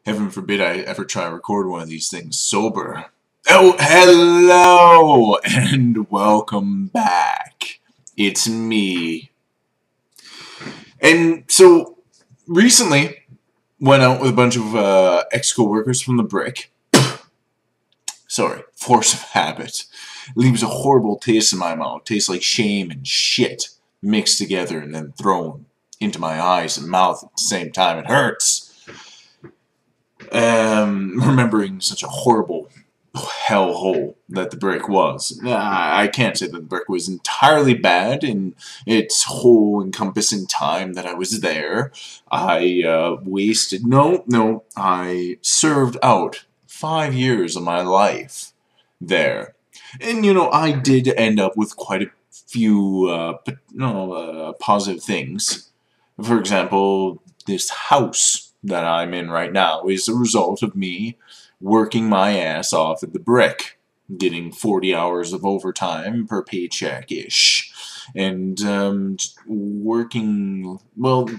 Heaven forbid I ever try to record one of these things sober. Oh, hello, and welcome back. It's me. And so, recently, went out with a bunch of ex-co-workers from the Brick. Sorry, force of habit. Leaves a horrible taste in my mouth. Tastes like shame and shit mixed together and then thrown into my eyes and mouth at the same time. It hurts. Remembering such a horrible hellhole that the Brick was. I can't say that the Brick was entirely bad in its whole encompassing time that I was there. I I served out 5 years of my life there. And, I did end up with quite a few positive things. For example, this house that I'm in right now is a result of me working my ass off at the Brick, getting 40 hours of overtime per paycheck-ish, and working, well,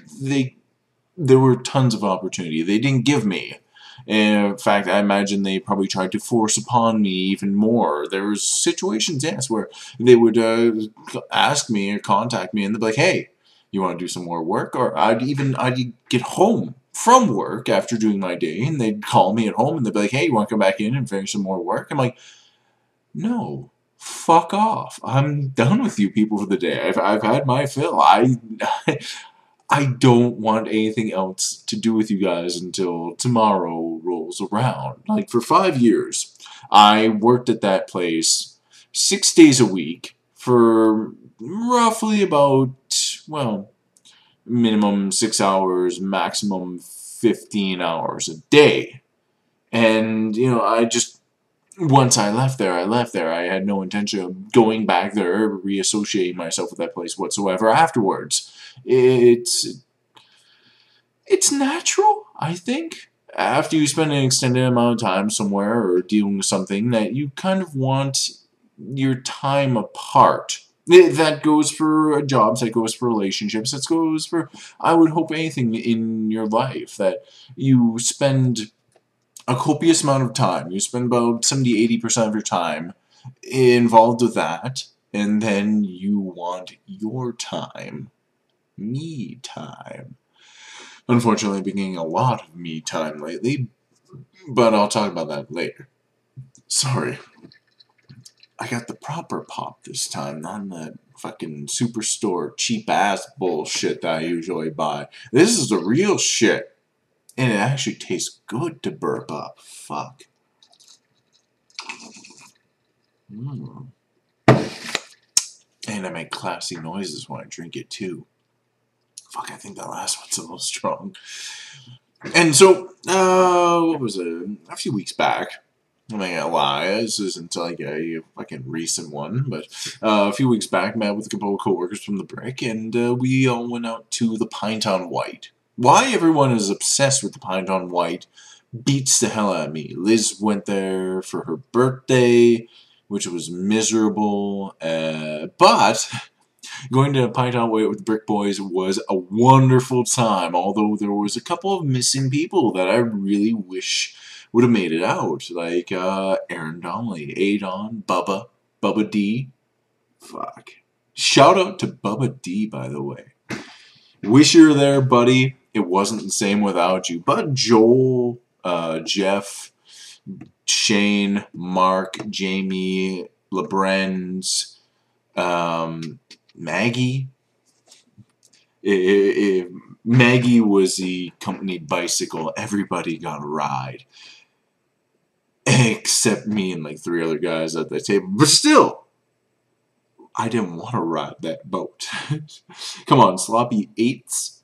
there were tons of opportunity they didn't give me. In fact, I imagine they probably tried to force upon me even more. There was situations, yes, where they would ask me or contact me, and they'd be like, hey, you want to do some more work? Or I'd get home from work after doing my day, and they'd call me at home, and they'd be like, hey, you want to come back in and finish some more work? I'm like, no, fuck off. I'm done with you people for the day. I've had my fill. I don't want anything else to do with you guys until tomorrow rolls around. Like, for 5 years, I worked at that place 6 days a week for roughly about, well, minimum 6 hours, maximum 15 hours a day. And, once I left there, I had no intention of going back there or reassociating myself with that place whatsoever afterwards. It's natural, I think, after you spend an extended amount of time somewhere or dealing with something, that you kind of want your time apart. That goes for jobs, that goes for relationships, that goes for, I would hope, anything in your life, that you spend a copious amount of time. You spend about 70–80% of your time involved with that, and then you want your time. Me time. Unfortunately, I've been getting a lot of me time lately, but I'll talk about that later. Sorry. I got the proper pop this time, not that fucking superstore cheap-ass bullshit that I usually buy. This is the real shit, and it actually tastes good to burp up. Fuck. And I make classy noises when I drink it, too. Fuck, I think that last one's a little strong. And so, what was it? A few weeks back, I'm not gonna lie, this isn't like a fucking recent one, but a few weeks back, met with a couple of co-workers from the Brick, and we all went out to the Pint on White. Why everyone is obsessed with the Pint on White beats the hell out of me. Liz went there for her birthday, which was miserable, but going to Pint on White with the Brick Boys was a wonderful time, although there was a couple of missing people that I really wish would have made it out, like Aaron Donnelly, Adon, Bubba D. Fuck. Shout out to Bubba D, by the way. Wish you were there, buddy. It wasn't the same without you. But Joel, Jeff, Shane, Mark, Jamie, LeBrenz, Maggie. Maggie was the company bicycle. Everybody got a ride. Except me and like 3 other guys at the table. But still, I didn't want to ride that boat. Come on, sloppy 8s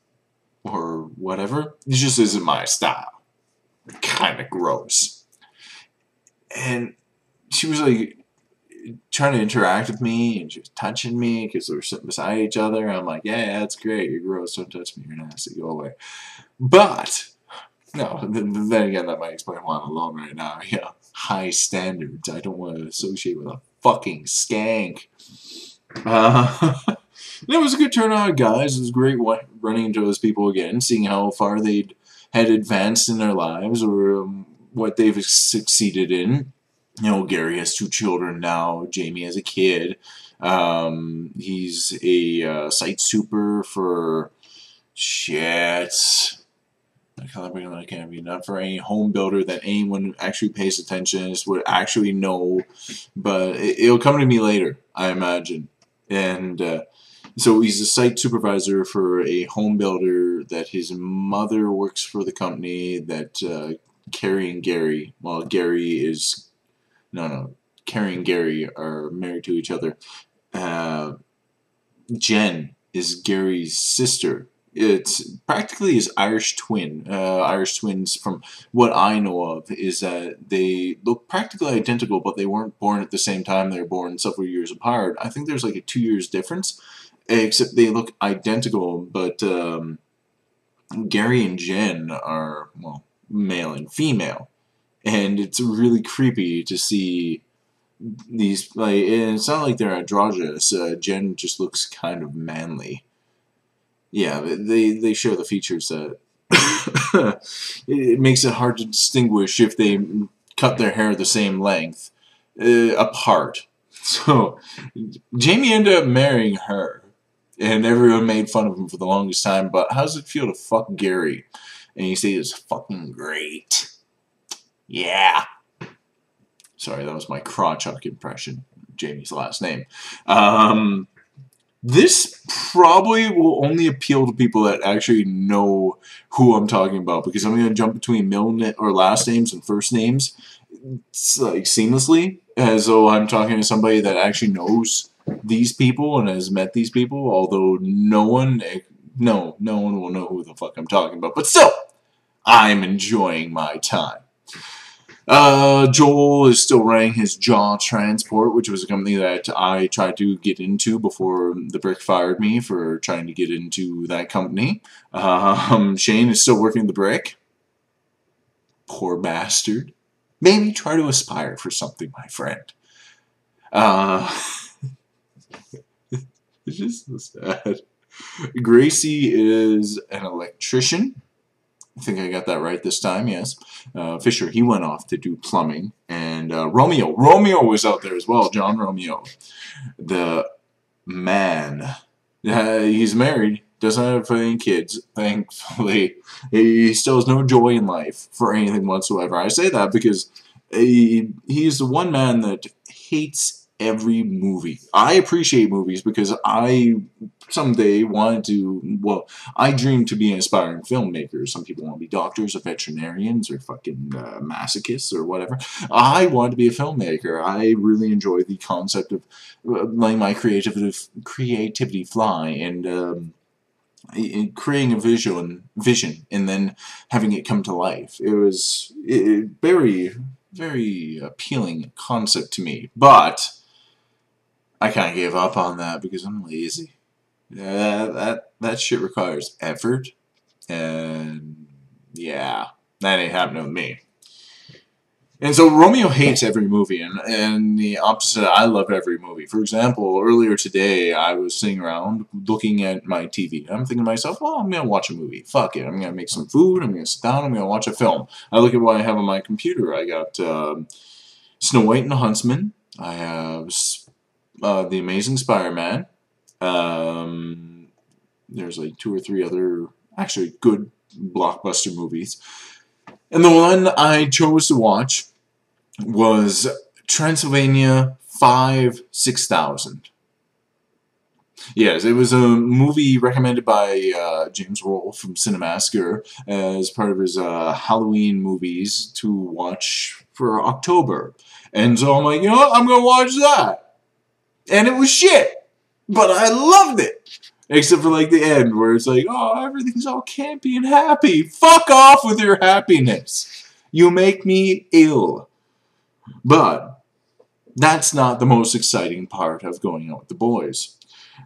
or whatever. It just isn't my style. Kind of gross. And she was like trying to interact with me, and she was touching me because we were sitting beside each other. I'm like, yeah, that's great. You're gross. Don't touch me. You're nasty. Go away. But no, then again, that might explain why I'm alone right now. Yeah, high standards. I don't want to associate with a fucking skank. It was a good turnout, guys. It was great running into those people again, seeing how far they'd had advanced in their lives, or what they've succeeded in. You know, Gary has 2 children now. Jamie has a kid. He's a site super for shit. I can't be not for any home builder that anyone actually pays attention to, would actually know, but it'll come to me later, I imagine. And so he's a site supervisor for a home builder that his mother works for the company that Carrie and Gary, well, Gary is, no, Carrie and Gary are married to each other. Jen is Gary's sister. It's practically his Irish twin. Irish twins, from what I know of, is that they look practically identical, but they weren't born at the same time. They were born several years apart. I think there's like a 2 years difference, except they look identical. But Gary and Jen are, well, male and female, and it's really creepy to see these. Like, it's not like they're androgynous. Jen just looks kind of manly. Yeah, they share the features that it makes it hard to distinguish if they cut their hair the same length apart. So Jamie ended up marrying her, and everyone made fun of him for the longest time. But how does it feel to fuck Gary? And you say it's fucking great. Yeah. Sorry, that was my Krawchuk impression. Jamie's last name. This probably will only appeal to people that actually know who I'm talking about, because I'm going to jump between middle or last names and first names, like seamlessly, as though I'm talking to somebody that actually knows these people and has met these people, although no one will know who the fuck I'm talking about. But still, I'm enjoying my time. Joel is still running his Jaw Transport, which was a company that I tried to get into before the Brick fired me for trying to get into that company. Shane is still working the Brick. Poor bastard. Maybe try to aspire for something, my friend. It's just so sad. Gracie is an electrician. I think I got that right this time, yes. Fisher, he went off to do plumbing. And Romeo was out there as well, John Romeo. The man. He's married, doesn't have any kids, thankfully. He still has no joy in life for anything whatsoever. I say that because he's the one man that hates every movie. I appreciate movies because I someday wanted to, well, I dream to be an aspiring filmmaker. Some people want to be doctors or veterinarians or fucking masochists or whatever. I wanted to be a filmmaker. I really enjoy the concept of letting my creativity fly and creating a vision and then having it come to life. It was a very, very appealing concept to me, but I kind of gave up on that because I'm lazy. That shit requires effort, and yeah, that ain't happening with me. And so Romeo hates every movie, and the opposite, I love every movie. For example, earlier today, I was sitting around looking at my TV. I'm thinking to myself, well, I'm going to watch a movie. Fuck it. I'm going to make some food. I'm going to sit down. I'm going to watch a film. I look at what I have on my computer. I got Snow White and the Huntsman. I have The Amazing Spider-Man. There's like 2 or 3 other actually good blockbuster movies. And the one I chose to watch was Transylvania 5-6000. Yes, it was a movie recommended by James Roll from Cinemasker as part of his Halloween movies to watch for October. And so I'm like, you know what, I'm going to watch that. And it was shit. But I loved it. Except for like the end where it's like, oh, everything's all campy and happy. Fuck off with your happiness. You make me ill. But that's not the most exciting part of going out with the boys.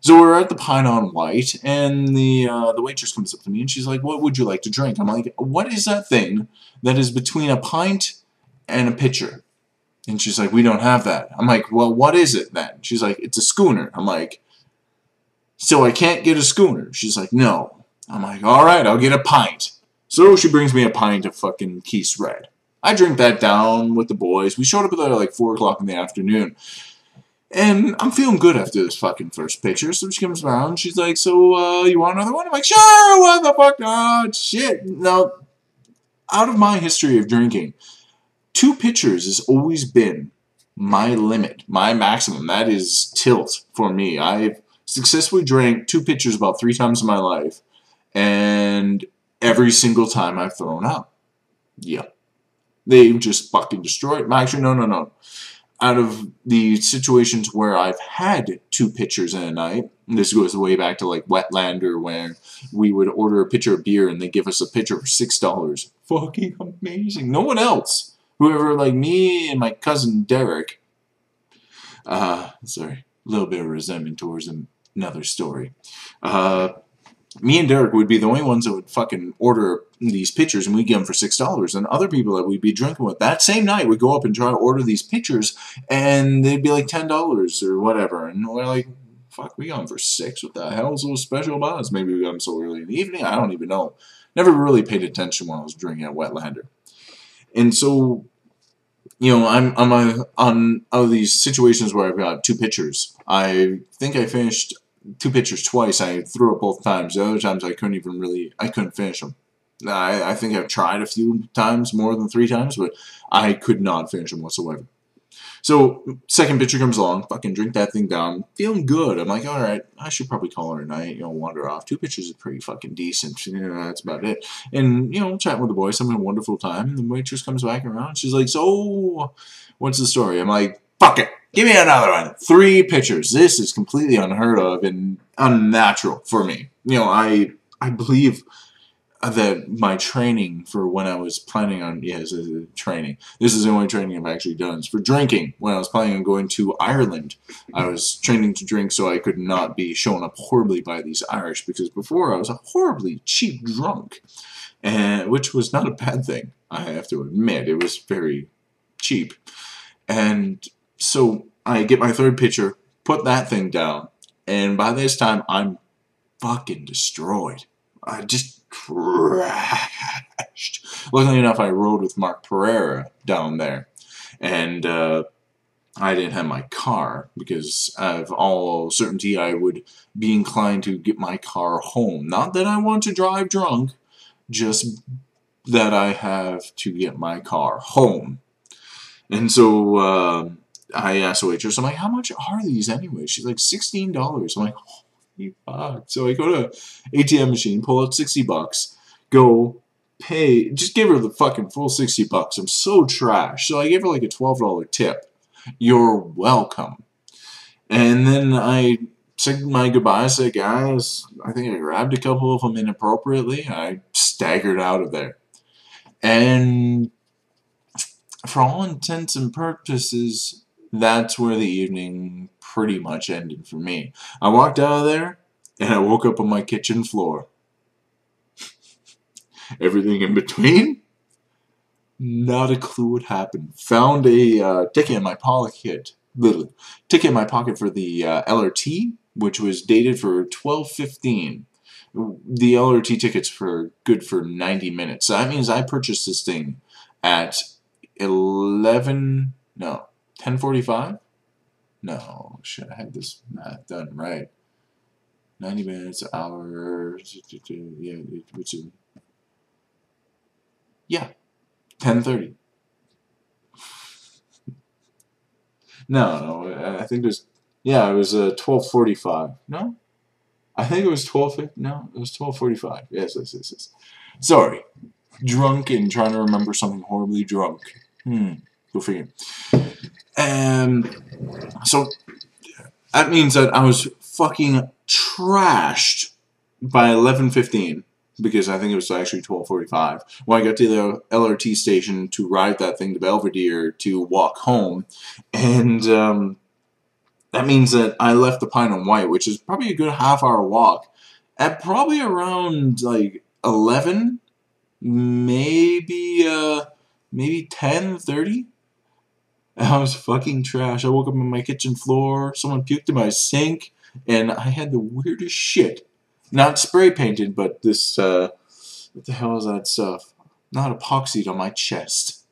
So we're at the Pine on White, and the waitress comes up to me and she's like, what would you like to drink? I'm like, what is that thing that is between a pint and a pitcher? And she's like, we don't have that. I'm like, well, what is it then? She's like, it's a schooner. I'm like, so I can't get a schooner? She's like, no. I'm like, all right, I'll get a pint. So she brings me a pint of fucking Keith's Red. I drink that down with the boys. We showed up there at like 4 o'clock in the afternoon. And I'm feeling good after this fucking first picture. So she comes around. She's like, so, you want another one? I'm like, sure, what the fuck? Oh, shit. Now, out of my history of drinking, 2 pitchers has always been my limit, my maximum. That is tilt for me. I've successfully drank 2 pitchers about 3 times in my life. And every single time I've thrown up. Yeah. They've just fucking destroyed. Actually, no. Out of the situations where I've had 2 pitchers in a night, this goes way back to like Wetlander, where we would order a pitcher of beer and they give us a pitcher for $6. Fucking amazing. No one else. Whoever, like me and my cousin Derek. Sorry, a little bit of resentment towards another story. Me and Derek would be the only ones that would fucking order these pitchers, and we'd get them for $6. And other people that we'd be drinking with that same night would go up and try to order these pitchers, and they'd be like $10 or whatever. And we're like, fuck, we got them for $6. What the hell is so special about us? Maybe we got them so early in the evening. I don't even know. Never really paid attention when I was drinking at Wetlander. And so, you know, I'm on of these situations where I've got 2 pitchers. I think I finished 2 pitchers twice. I threw up both times. The other times I couldn't finish them. I think I've tried a few times, more than 3 times, but I could not finish them whatsoever. So, second pitcher comes along, fucking drink that thing down, feeling good. I'm like, alright, I should probably call her a night, you know, wander off. 2 pitchers is pretty fucking decent, you know, that's about it. And, you know, chatting with the boys, having a wonderful time, and the waitress comes back around, she's like, so, what's the story? I'm like, fuck it. Give me another one. 3 pitchers. This is completely unheard of and unnatural for me. You know, I believe that my training for when I was planning on, training. This is the only training I've actually done. It's for drinking. When I was planning on going to Ireland, I was training to drink so I could not be shown up horribly by these Irish, because before I was a horribly cheap drunk, and which was not a bad thing, I have to admit. It was very cheap. And so I get my 3rd pitcher, put that thing down, and by this time I'm fucking destroyed. I just crashed. Luckily enough, I rode with Mark Pereira down there, and I didn't have my car because of all certainty I would be inclined to get my car home. Not that I want to drive drunk, just that I have to get my car home. And so I asked the waitress, I'm like, how much are these anyway? She's like, $16. I'm like, holy fuck. So I go to ATM machine, pull out $60, go pay, just give her the fucking full $60. I'm so trash. So I gave her like a $12 tip. You're welcome. And then I said my goodbyes to the guys. I think I grabbed a couple of them inappropriately. I staggered out of there. And for all intents and purposes, that's where the evening pretty much ended for me. I walked out of there, and I woke up on my kitchen floor. Everything in between? Not a clue what happened. Found a ticket in my pocket. Literally. Ticket in my pocket for the LRT, which was dated for 12:15. The LRT tickets for good for 90 minutes. So that means I purchased this thing at 10:45? No, shit, I had this math done right. 90 minutes, hour, yeah, 10:30. No, I think it was, yeah, it was 12:45. No? I think it was 12:50. No, it was 12:45. Yes. Sorry. Drunk and trying to remember something horribly drunk. Go figure. So that means that I was fucking trashed by 11:15, because I think it was actually 12:45 when I got to the LRT station to ride that thing to Belvedere to walk home, and that means that I left the Pine and White, which is probably a good half-hour walk, at probably around like 11, maybe 10:30. I was fucking trash. I woke up on my kitchen floor, someone puked in my sink, and I had the weirdest shit. Not spray painted, but this What the hell is that stuff? Not epoxied on my chest.